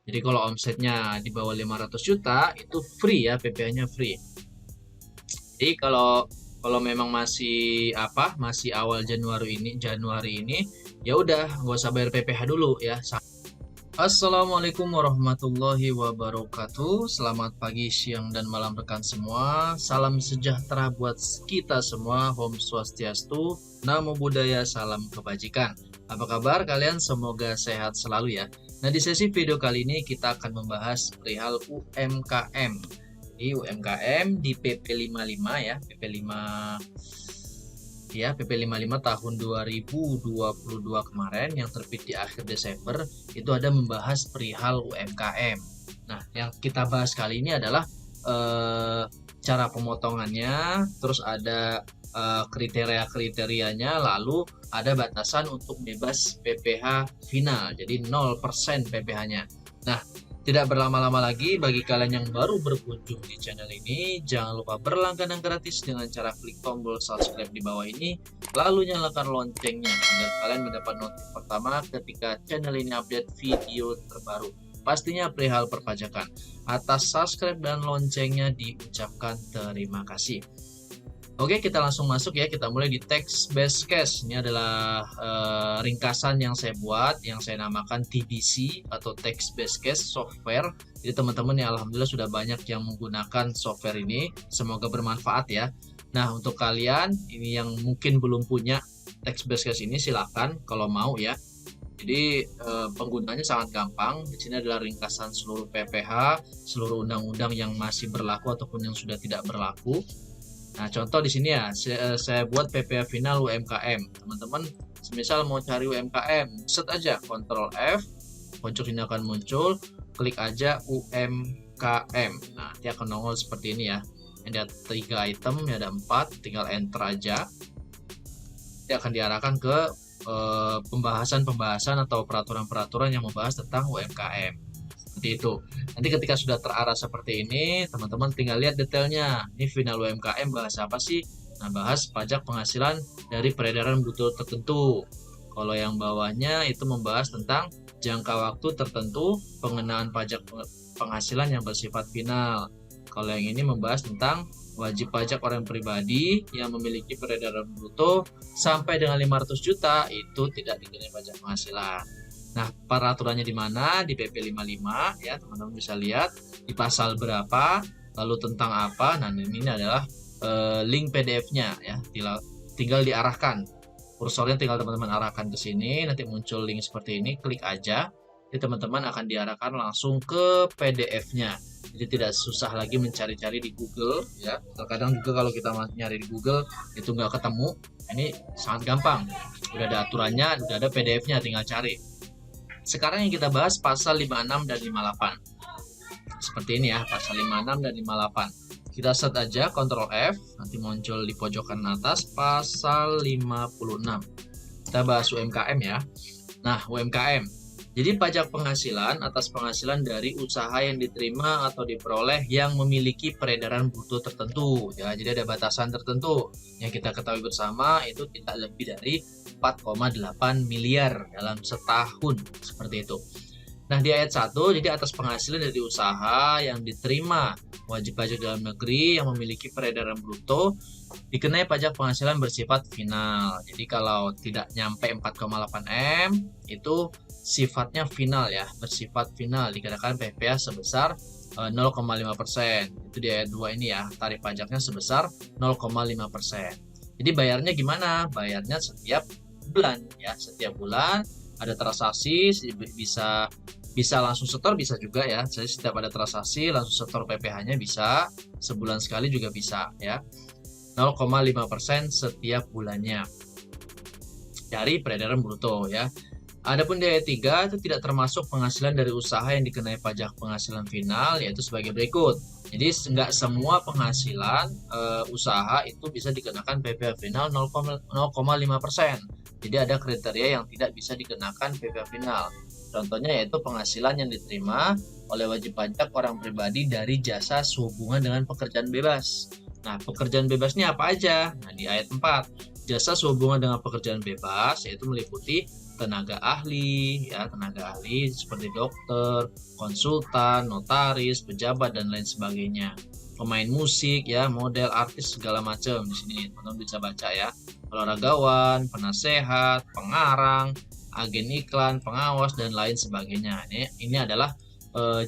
Jadi kalau omsetnya di bawah 500 juta itu free ya, PPh-nya free. Jadi kalau memang masih awal Januari ini ya udah nggak usah bayar PPh dulu ya. Assalamualaikum warahmatullahi wabarakatuh. Selamat pagi, siang, dan malam rekan semua. Salam sejahtera buat kita semua. Om Swastiastu, Namo Buddhaya, salam kebajikan. Apa kabar kalian? Semoga sehat selalu ya. Nah, di sesi video kali ini kita akan membahas perihal UMKM. Di UMKM di PP 55 ya, PP 5 ya, PP 55 tahun 2022 kemarin yang terbit di akhir Desember itu ada membahas perihal UMKM. Nah, yang kita bahas kali ini adalah cara pemotongannya, terus ada kriteria-kriterianya, lalu ada batasan untuk bebas PPh final, jadi 0% PPh-nya. Nah, tidak berlama-lama lagi, bagi kalian yang baru berkunjung di channel ini, jangan lupa berlangganan gratis dengan cara klik tombol subscribe di bawah ini, lalu nyalakan loncengnya agar kalian mendapat notif pertama ketika channel ini update video terbaru. Pastinya perihal perpajakan. Atas subscribe dan loncengnya diucapkan terima kasih. Oke, kita langsung masuk ya. Kita mulai di text based case. Ini adalah ringkasan yang saya buat, yang saya namakan TBC atau text based case software. Jadi teman-teman ya, alhamdulillah sudah banyak yang menggunakan software ini. Semoga bermanfaat ya. Nah, untuk kalian ini yang mungkin belum punya text based case ini, silakan kalau mau ya. Jadi penggunanya sangat gampang. Di sini adalah ringkasan seluruh PPh, seluruh undang-undang yang masih berlaku ataupun yang sudah tidak berlaku. Nah, contoh di sini ya, saya buat PPh final UMKM. Teman-teman, semisal mau cari UMKM, set aja Ctrl F, pojok sini akan muncul, klik aja UMKM. Nah, dia akan nongol seperti ini ya. Ada 3 item, ada 4, tinggal enter aja. Dia akan diarahkan ke pembahasan-pembahasan atau peraturan-peraturan yang membahas tentang UMKM. Seperti itu. Nanti ketika sudah terarah seperti ini, teman-teman tinggal lihat detailnya. Ini final UMKM bahas apa sih? Nah, bahas pajak penghasilan dari peredaran bruto tertentu. Kalau yang bawahnya itu membahas tentang jangka waktu tertentu pengenaan pajak penghasilan yang bersifat final. Kalau yang ini membahas tentang wajib pajak orang pribadi yang memiliki peredaran bruto sampai dengan 500 juta itu tidak dikenai pajak penghasilan. Nah, peraturannya di mana? Di PP 55 ya, teman-teman bisa lihat di pasal berapa, lalu tentang apa. Nah, ini adalah link PDF-nya ya. Tinggal diarahkan. Kursornya tinggal teman-teman arahkan ke sini, nanti muncul link seperti ini, klik aja. Jadi teman-teman akan diarahkan langsung ke PDF-nya. Jadi tidak susah lagi mencari-cari di Google ya. Terkadang juga kalau kita nyari di Google itu nggak ketemu. Ini sangat gampang. Udah ada aturannya, udah ada PDF-nya, tinggal cari. Sekarang yang kita bahas pasal 56 dan 58. Seperti ini ya, pasal 56 dan 58. Kita set aja Ctrl F, nanti muncul di pojokan atas pasal 56. Kita bahas UMKM ya. Nah, UMKM. Jadi pajak penghasilan atas penghasilan dari usaha yang diterima atau diperoleh yang memiliki peredaran bruto tertentu ya. Jadi ada batasan tertentu yang kita ketahui bersama itu tidak lebih dari 4,8 miliar dalam setahun seperti itu. Nah, di ayat 1 jadi atas penghasilan dari usaha yang diterima wajib pajak dalam negeri yang memiliki peredaran bruto dikenai pajak penghasilan bersifat final. Jadi kalau tidak nyampe 4,8 M itu sifatnya final ya, bersifat final, dikenakan PPh sebesar 0,5%. Itu di ayat 2 ini ya, tarif pajaknya sebesar 0,5%. Jadi bayarnya gimana? Bayarnya setiap bulan ya, setiap bulan ada transaksi, bisa langsung setor, bisa juga ya. Jadi setiap ada transaksi langsung setor PPh-nya bisa, sebulan sekali juga bisa ya. 0,5% setiap bulannya dari peredaran bruto ya. Adapun di ayat 3 itu tidak termasuk penghasilan dari usaha yang dikenai pajak penghasilan final, yaitu sebagai berikut. Jadi nggak semua penghasilan usaha itu bisa dikenakan PPh final 0,5%. Jadi ada kriteria yang tidak bisa dikenakan PPh final. Contohnya yaitu penghasilan yang diterima oleh wajib pajak orang pribadi dari jasa sehubungan dengan pekerjaan bebas. Nah, pekerjaan bebasnya apa aja? Nah, di ayat 4, jasa sehubungan dengan pekerjaan bebas yaitu meliputi tenaga ahli, ya tenaga ahli seperti dokter, konsultan, notaris, pejabat dan lain sebagainya. Pemain musik, ya model, artis segala macam di sini teman-teman bisa baca ya. Olahragawan, penasehat, pengarang, agen iklan, pengawas dan lain sebagainya. Ini adalah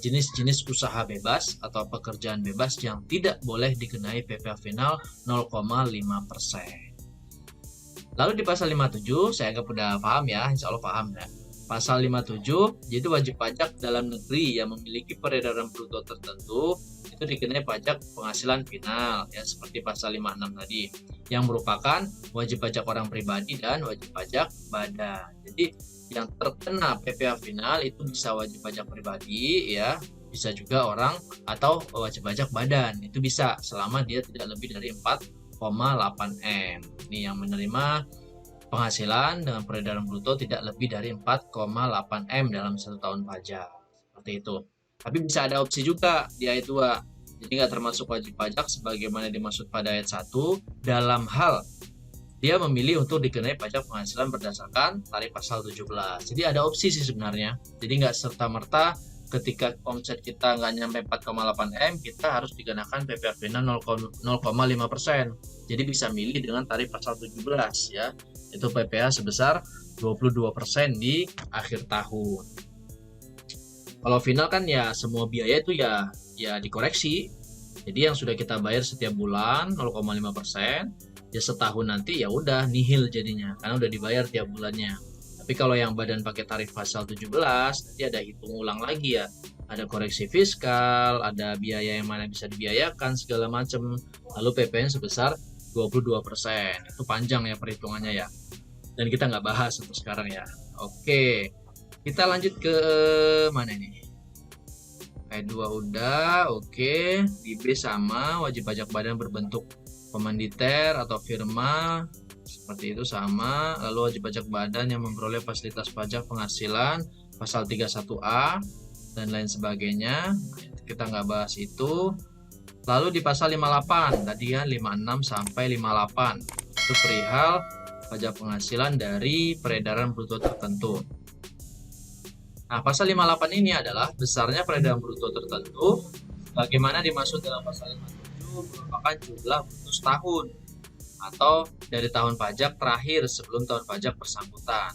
jenis-jenis usaha bebas atau pekerjaan bebas yang tidak boleh dikenai PPh final 0,5%. Lalu di pasal 57 saya anggap udah paham ya, insya Allah paham ya. Pasal 57, jadi wajib pajak dalam negeri yang memiliki peredaran bruto tertentu itu dikenai pajak penghasilan final ya, seperti pasal 56 tadi, yang merupakan wajib pajak orang pribadi dan wajib pajak badan. Jadi yang terkena PPh final itu bisa wajib pajak pribadi ya, bisa juga orang atau wajib pajak badan. Itu bisa selama dia tidak lebih dari 4,8 M. Ini yang menerima penghasilan dengan peredaran bruto tidak lebih dari 4,8 M dalam 1 tahun pajak. Seperti itu. Tapi bisa ada opsi juga di ayat 2. Jadi nggak termasuk wajib pajak sebagaimana dimaksud pada ayat 1 dalam hal dia memilih untuk dikenai pajak penghasilan berdasarkan tarif pasal 17. Jadi ada opsi sih sebenarnya. Jadi nggak serta-merta ketika omset kita nggak nyampe 4,8 M, kita harus dikenakan PPh final 0,5%. Jadi bisa milih dengan tarif pasal 17 ya. Itu PPh sebesar 22% di akhir tahun. Kalau final kan ya semua biaya itu ya dikoreksi. Jadi yang sudah kita bayar setiap bulan 0,5%, ya setahun nanti ya udah nihil jadinya karena udah dibayar tiap bulannya. Tapi kalau yang badan pakai tarif pasal 17 nanti ada hitung ulang lagi ya, ada koreksi fiskal, ada biaya yang mana bisa dibiayakan segala macam, lalu PPN sebesar 22%. Itu panjang ya perhitungannya ya, dan kita nggak bahas untuk sekarang ya. Oke, kita lanjut ke mana ini? Ayat 2 udah. Oke, di B sama, wajib pajak badan berbentuk komanditer atau firma seperti itu sama. Lalu wajib pajak badan yang memperoleh fasilitas pajak penghasilan pasal 31A dan lain sebagainya, kita nggak bahas itu. Lalu di pasal 58 tadi kan 56 sampai 58 itu perihal pajak penghasilan dari peredaran bruto tertentu. Nah, pasal 58 ini adalah besarnya peredaran bruto tertentu bagaimana dimaksud dalam pasal 57 merupakan jumlah bruto setahun atau dari tahun pajak terakhir sebelum tahun pajak bersangkutan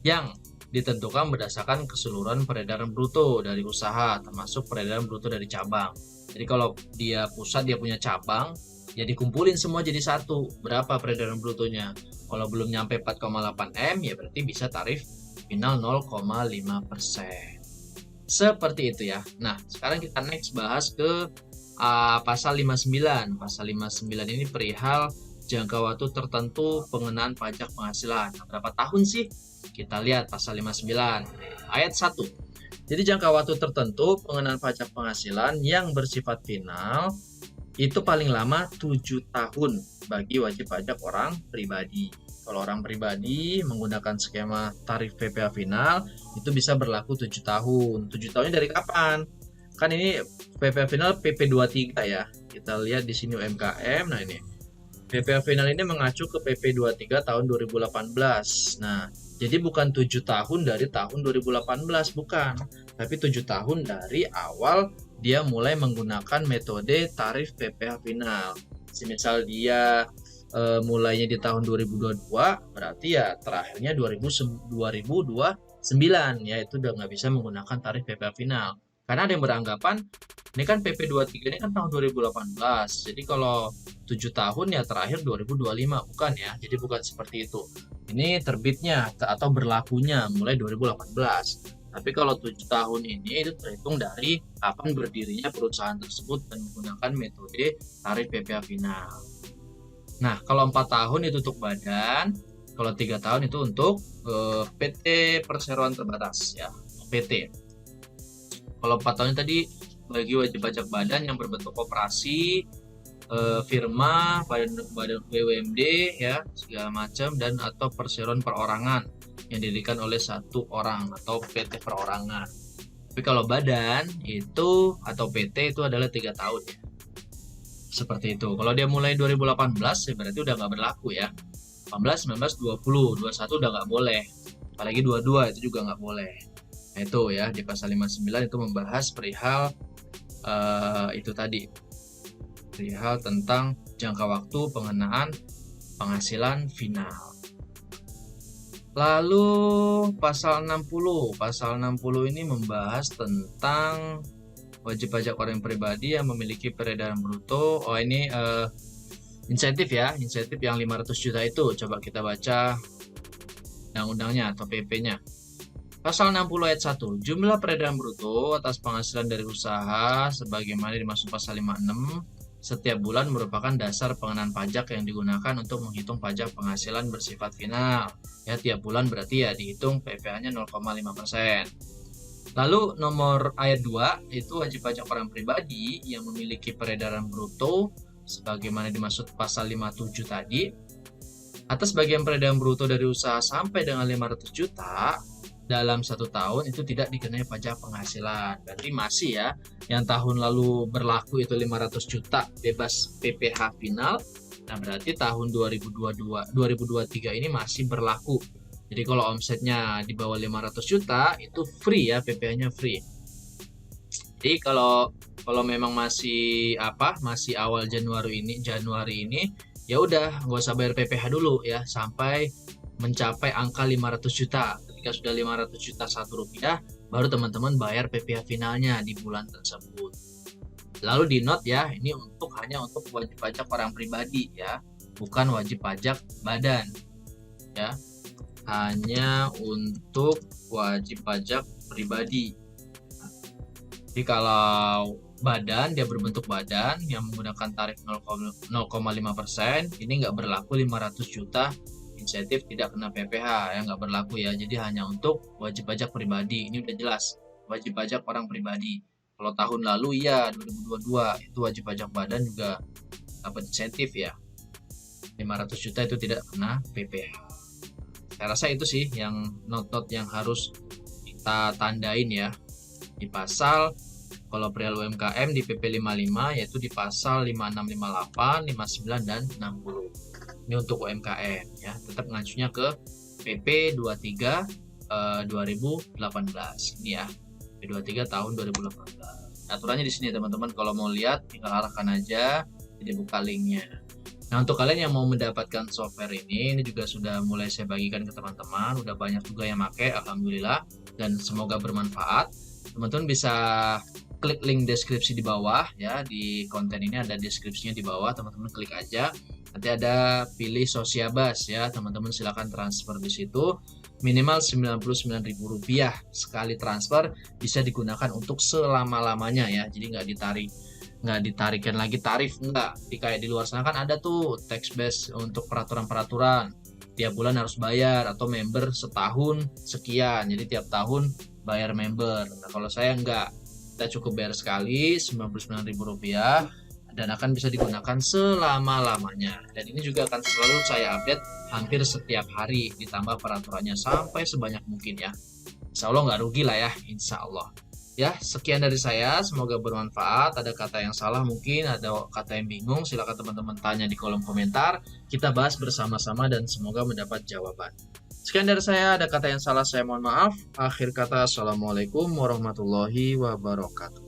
yang ditentukan berdasarkan keseluruhan peredaran bruto dari usaha termasuk peredaran bruto dari cabang. Jadi kalau dia pusat dia punya cabang ya dikumpulin semua jadi satu, berapa peredaran brutonya. Kalau belum nyampe 4,8 M ya berarti bisa tarif final 0,5%. Seperti itu ya. Nah, sekarang kita next bahas ke pasal 59. Pasal 59 ini perihal jangka waktu tertentu pengenaan pajak penghasilan. Nah, berapa tahun sih? Kita lihat pasal 59 ayat 1. Jadi jangka waktu tertentu pengenaan pajak penghasilan yang bersifat final itu paling lama 7 tahun bagi wajib pajak orang pribadi. Kalau orang pribadi menggunakan skema tarif PPh final itu bisa berlaku 7 tahun. 7 tahunnya dari kapan? Kan ini PPh final PP23 ya. Kita lihat di sini UMKM. Nah ini PPh final ini mengacu ke PP23 tahun 2018. Nah, jadi bukan 7 tahun dari tahun 2018, bukan. Tapi 7 tahun dari awal dia mulai menggunakan metode tarif PPh final. Misal dia mulainya di tahun 2022, berarti ya terakhirnya 2029 ya, itu udah nggak bisa menggunakan tarif PPh final. Karena ada yang beranggapan ini kan PP23 ini kan tahun 2018, jadi kalau 7 tahun ya terakhir 2025, bukan ya. Jadi bukan seperti itu. Ini terbitnya atau berlakunya mulai 2018. Tapi kalau 7 tahun ini itu terhitung dari kapan berdirinya perusahaan tersebut dan menggunakan metode tarif PPh final. Nah, kalau 4 tahun itu untuk badan, kalau 3 tahun itu untuk PT Perseroan Terbatas ya, PT. Kalau 4 tahun tadi bagi wajib pajak badan yang berbentuk koperasi, firma, badan BUMD ya, segala macam, dan atau perseroan perorangan yang didirikan oleh satu orang atau PT perorangan. Tapi kalau badan itu atau PT itu adalah 3 tahun ya. Seperti itu. Kalau dia mulai 2018 ya berarti udah nggak berlaku ya. 18, 19, 20, 21 udah nggak boleh. apalagi dua-dua itu juga nggak boleh. Nah, itu ya di pasal 59 itu membahas perihal itu tadi, perihal tentang jangka waktu pengenaan penghasilan final. Lalu pasal 60 ini membahas tentang wajib pajak orang pribadi yang memiliki peredaran bruto. Oh, ini insentif ya, insentif yang 500 juta itu. Coba kita baca undang-undangnya atau PP-nya. Pasal 60 ayat 1, jumlah peredaran bruto atas penghasilan dari usaha sebagaimana dimaksud pasal 56 setiap bulan merupakan dasar pengenaan pajak yang digunakan untuk menghitung pajak penghasilan bersifat final. Ya, tiap bulan berarti ya dihitung PPh-nya 0,5%. Lalu nomor ayat 2 itu wajib pajak orang pribadi yang memiliki peredaran bruto sebagaimana dimaksud pasal 57 tadi. Atas bagian peredaran bruto dari usaha sampai dengan 500 juta dalam 1 tahun itu tidak dikenai pajak penghasilan. Berarti masih ya, yang tahun lalu berlaku itu 500 juta bebas PPh final. Nah, berarti tahun 2023 ini masih berlaku. Jadi kalau omsetnya di bawah 500 juta itu free ya, PPh-nya free. Jadi kalau memang masih awal Januari ini ya udah nggak usah bayar PPh dulu ya sampai mencapai angka 500 juta. Ketika sudah 500 juta Rp1 baru teman-teman bayar PPh finalnya di bulan tersebut. Lalu di note ya, ini hanya untuk wajib pajak orang pribadi ya, bukan wajib pajak badan ya. Hanya untuk wajib pajak pribadi. Jadi kalau badan, dia berbentuk badan yang menggunakan tarif 0,5%, ini nggak berlaku 500 juta insentif tidak kena PPh, yang nggak berlaku ya. Jadi hanya untuk wajib pajak pribadi. Ini udah jelas, wajib pajak orang pribadi. Kalau tahun lalu ya 2022 itu wajib pajak badan juga dapat insentif ya, 500 juta itu tidak kena PPh. Saya rasa itu sih yang not-not yang harus kita tandain ya di pasal. Kalau perihal UMKM di PP 55 yaitu di pasal 56, 58, 59 dan 60. Ini untuk UMKM ya, tetap mengacunya ke PP 23 2018 ini ya. PP 23 tahun 2018. Aturannya di sini teman-teman, kalau mau lihat tinggal arahkan aja, jadi buka linknya. Nah, untuk kalian yang mau mendapatkan software ini juga sudah mulai saya bagikan ke teman-teman, udah banyak juga yang pakai, alhamdulillah, dan semoga bermanfaat. Teman-teman bisa klik link deskripsi di bawah ya, di konten ini ada deskripsinya di bawah, teman-teman klik aja. Nanti ada pilih Sosiabas ya, teman-teman silakan transfer di situ. Minimal Rp99.000 sekali transfer, bisa digunakan untuk selama-lamanya ya. Jadi nggak ditarikan lagi tarif, enggak. Di kayak di luar sana kan ada tuh tax base untuk peraturan-peraturan. Tiap bulan harus bayar atau member setahun sekian. Jadi tiap tahun bayar member. Nah, kalau saya enggak. Kita cukup bayar sekali Rp99.000 dan akan bisa digunakan selama-lamanya. Dan ini juga akan selalu saya update hampir setiap hari, ditambah peraturannya sampai sebanyak mungkin ya. Insya Allah nggak rugi lah ya, insya Allah. Ya, sekian dari saya, semoga bermanfaat. Ada kata yang salah mungkin, ada kata yang bingung, silakan teman-teman tanya di kolom komentar. Kita bahas bersama-sama dan semoga mendapat jawaban. Sekian dari saya, ada kata yang salah saya mohon maaf. Akhir kata, assalamualaikum warahmatullahi wabarakatuh.